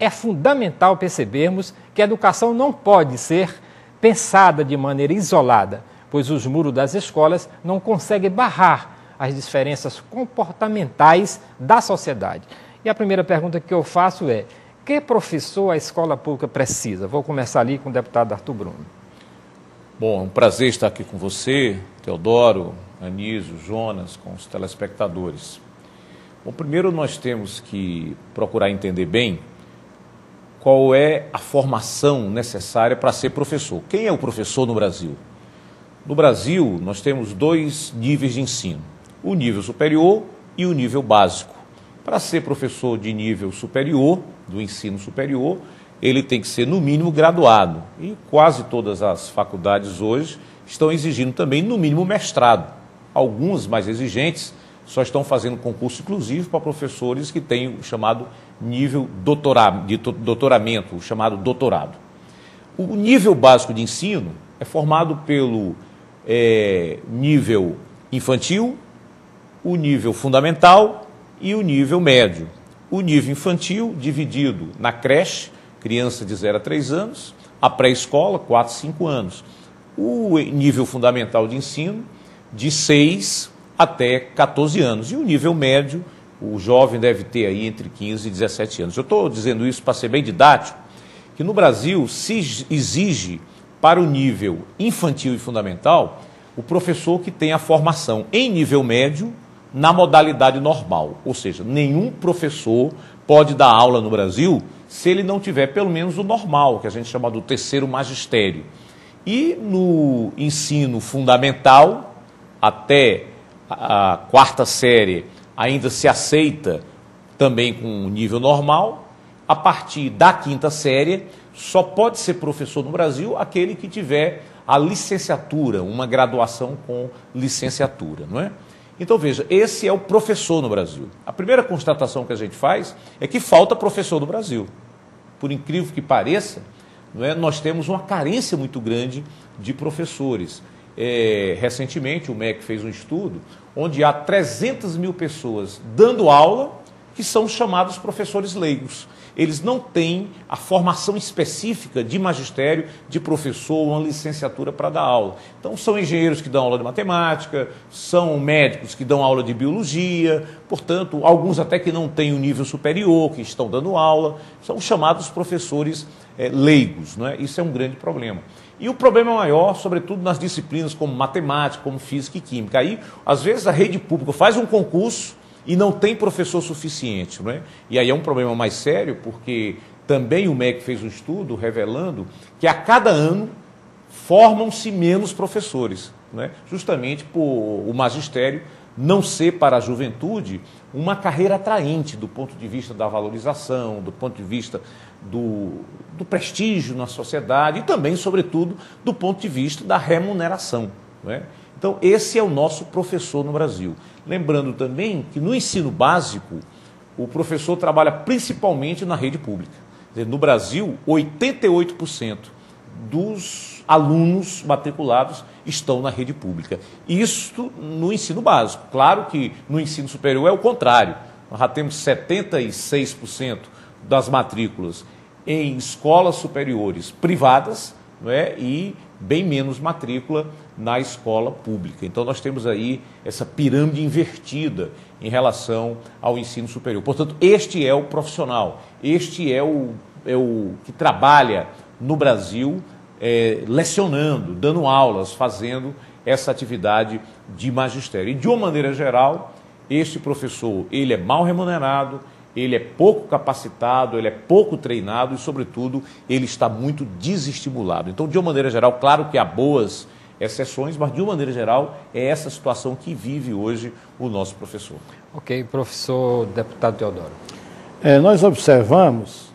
é fundamental percebermos que a educação não pode ser pensada de maneira isolada, pois os muros das escolas não conseguem barrar as diferenças comportamentais da sociedade. E a primeira pergunta que eu faço é: que professor a escola pública precisa? Vou começar ali com o deputado Arthur Bruno. Bom, é um prazer estar aqui com você, Teodoro, Anísio, Jonas, com os telespectadores. Bom, primeiro nós temos que procurar entender bem qual é a formação necessária para ser professor. Quem é o professor no Brasil? No Brasil, nós temos dois níveis de ensino: o nível superior e o nível básico. Para ser professor de nível superior, do ensino superior, ele tem que ser, no mínimo, graduado. E quase todas as faculdades hoje estão exigindo também, no mínimo, mestrado. Algumas mais exigentes só estão fazendo concurso exclusivo para professores que têm o chamado nível de doutoramento, o chamado doutorado. O nível básico de ensino é formado pelo nível infantil, o nível fundamental e o nível médio. O nível infantil dividido na creche, criança de 0 a 3 anos, a pré-escola, 4 a 5 anos. O nível fundamental de ensino, de 6 até 14 anos. E o nível médio, o jovem deve ter aí entre 15 e 17 anos. Eu estou dizendo isso para ser bem didático, que no Brasil se exige para o nível infantil e fundamental o professor que tem a formação em nível médio na modalidade normal. Ou seja, nenhum professor pode dar aula no Brasil se ele não tiver pelo menos o normal, que a gente chama do terceiro magistério. E no ensino fundamental, até a 4ª série, ainda se aceita também com o nível normal. A partir da 5ª série, só pode ser professor no Brasil aquele que tiver a licenciatura, uma graduação com licenciatura, não é? Então, veja, esse é o professor no Brasil. A primeira constatação que a gente faz é que falta professor no Brasil. Por incrível que pareça, não é, nós temos uma carência muito grande de professores. Recentemente, o MEC fez um estudo onde há 300 mil pessoas dando aula que são chamados professores leigos. Eles não têm a formação específica de magistério, de professor, uma licenciatura para dar aula. Então, são engenheiros que dão aula de matemática, são médicos que dão aula de biologia, portanto, alguns até que não têm o nível superior, que estão dando aula, são chamados professores leigos, não é? Isso é um grande problema. E o problema maior, sobretudo nas disciplinas como matemática, como física e química. Aí, às vezes, a rede pública faz um concurso e não tem professor suficiente, não é? E aí é um problema mais sério, porque também o MEC fez um estudo revelando que a cada ano formam-se menos professores, não é? Justamente por o magistério não ser para a juventude uma carreira atraente do ponto de vista da valorização, do ponto de vista do prestígio na sociedade e também, sobretudo, do ponto de vista da remuneração, não é? Então, esse é o nosso professor no Brasil. Lembrando também que no ensino básico, o professor trabalha principalmente na rede pública. Quer dizer, no Brasil, 88% dos alunos matriculados estão na rede pública. Isso no ensino básico. Claro que no ensino superior é o contrário. Nós já temos 76% das matrículas em escolas superiores privadas, não é? E bem menos matrícula na escola pública. Então, nós temos aí essa pirâmide invertida em relação ao ensino superior. Portanto, este é o profissional, este é o que trabalha no Brasil, lecionando, dando aulas, fazendo essa atividade de magistério. E, de uma maneira geral, este professor, ele é mal remunerado, ele é pouco capacitado, ele é pouco treinado e, sobretudo, ele está muito desestimulado. Então, de uma maneira geral, claro que há boas exceções, mas, de uma maneira geral, é essa situação que vive hoje o nosso professor. Ok, professor deputado Teodoro. Nós observamos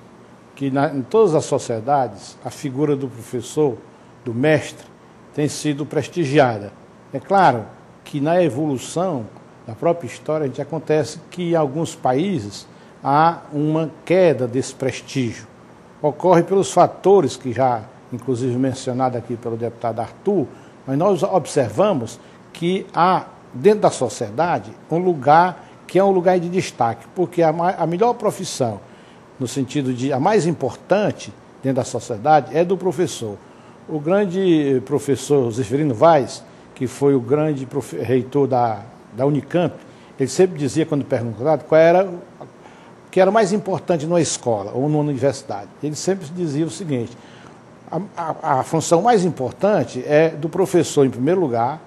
que em todas as sociedades, a figura do professor, do mestre, tem sido prestigiada. É claro que na evolução da própria história, a gente acontece que em alguns países há uma queda desse prestígio. Ocorre pelos fatores que já, inclusive mencionado aqui pelo deputado Arthur, mas nós observamos que há, dentro da sociedade, um lugar que é um lugar de destaque, porque a melhor profissão no sentido de a mais importante dentro da sociedade é do professor. O grande professor Zeferino Vaz, que foi o grande reitor da Unicamp, ele sempre dizia, quando perguntado, qual era o que era mais importante numa escola ou numa universidade. Ele sempre dizia o seguinte: a função mais importante é do professor, em primeiro lugar,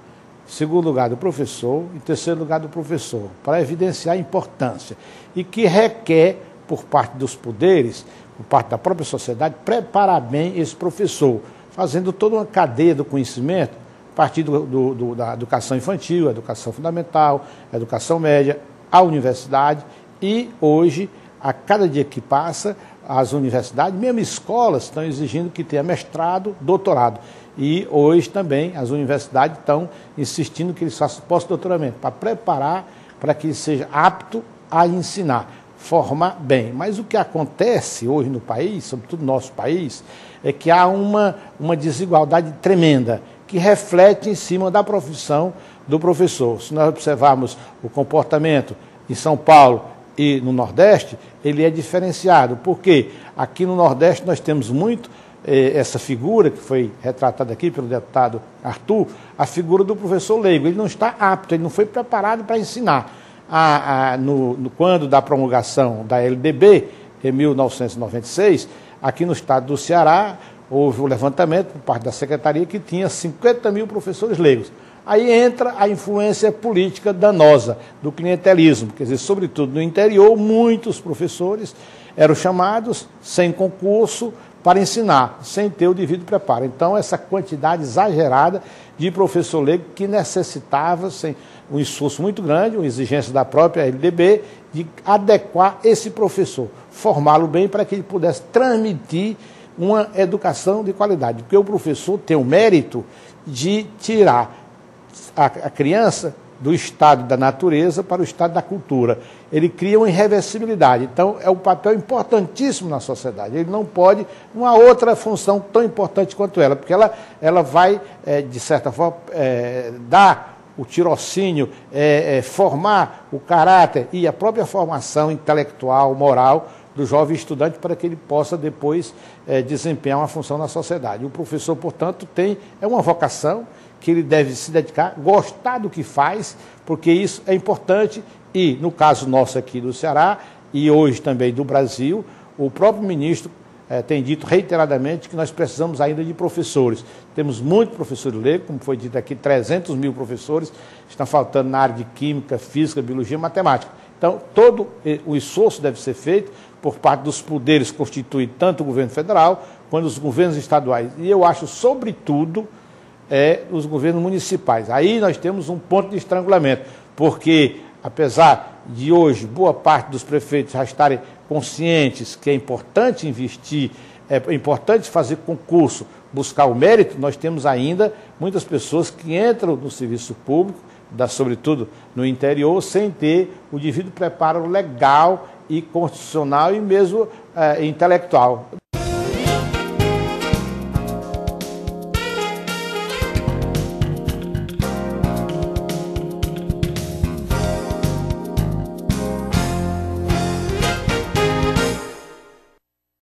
em segundo lugar do professor, em terceiro lugar do professor, para evidenciar a importância, e que requer, por parte dos poderes, por parte da própria sociedade, preparar bem esse professor, fazendo toda uma cadeia do conhecimento, a partir da educação infantil, a educação fundamental, a educação média, a universidade, e hoje, a cada dia que passa, as universidades, mesmo escolas, estão exigindo que tenha mestrado, doutorado. E hoje também as universidades estão insistindo que eles façam pós-doutoramento, para preparar, para que ele seja apto a ensinar, formar bem. Mas o que acontece hoje no país, sobretudo no nosso país, é que há uma desigualdade tremenda, que reflete em cima da profissão do professor. Se nós observarmos o comportamento em São Paulo e no Nordeste, ele é diferenciado, porque aqui no Nordeste nós temos muito essa figura, que foi retratada aqui pelo deputado Arthur, a figura do professor leigo. Ele não está apto, ele não foi preparado para ensinar. Quando da promulgação da LDB, em 1996, aqui no estado do Ceará, houve um levantamento por parte da secretaria que tinha 50 mil professores leigos. Aí entra a influência política danosa do clientelismo, quer dizer, sobretudo no interior, muitos professores eram chamados sem concurso para ensinar, sem ter o devido preparo. Então, essa quantidade exagerada de professor leigo que necessitava, um esforço muito grande, uma exigência da própria LDB, de adequar esse professor, formá-lo bem para que ele pudesse transmitir uma educação de qualidade, porque o professor tem o mérito de tirar a criança do estado da natureza para o estado da cultura. Ele cria uma irreversibilidade. Então, é um papel importantíssimo na sociedade. Ele não pode uma outra função tão importante quanto ela, porque ela vai, de certa forma, dar o tirocínio, formar o caráter e a própria formação intelectual, moral do jovem estudante, para que ele possa depois desempenhar uma função na sociedade. O professor, portanto, é uma vocação que ele deve se dedicar, gostar do que faz, porque isso é importante. E, no caso nosso aqui do Ceará, e hoje também do Brasil, o próprio ministro tem dito reiteradamente que nós precisamos ainda de professores. Temos muitos professores leigos, como foi dito aqui, 300 mil professores, estão faltando na área de química, física, biologia e matemática. Então, todo o esforço deve ser feito por parte dos poderes constituídos, tanto o governo federal quanto os governos estaduais. E eu acho, sobretudo, os governos municipais. Aí nós temos um ponto de estrangulamento, porque, apesar de hoje boa parte dos prefeitos já estarem conscientes que é importante investir, é importante fazer concurso, buscar o mérito, nós temos ainda muitas pessoas que entram no serviço público, sobretudo no interior, sem ter o devido preparo legal e constitucional e mesmo intelectual.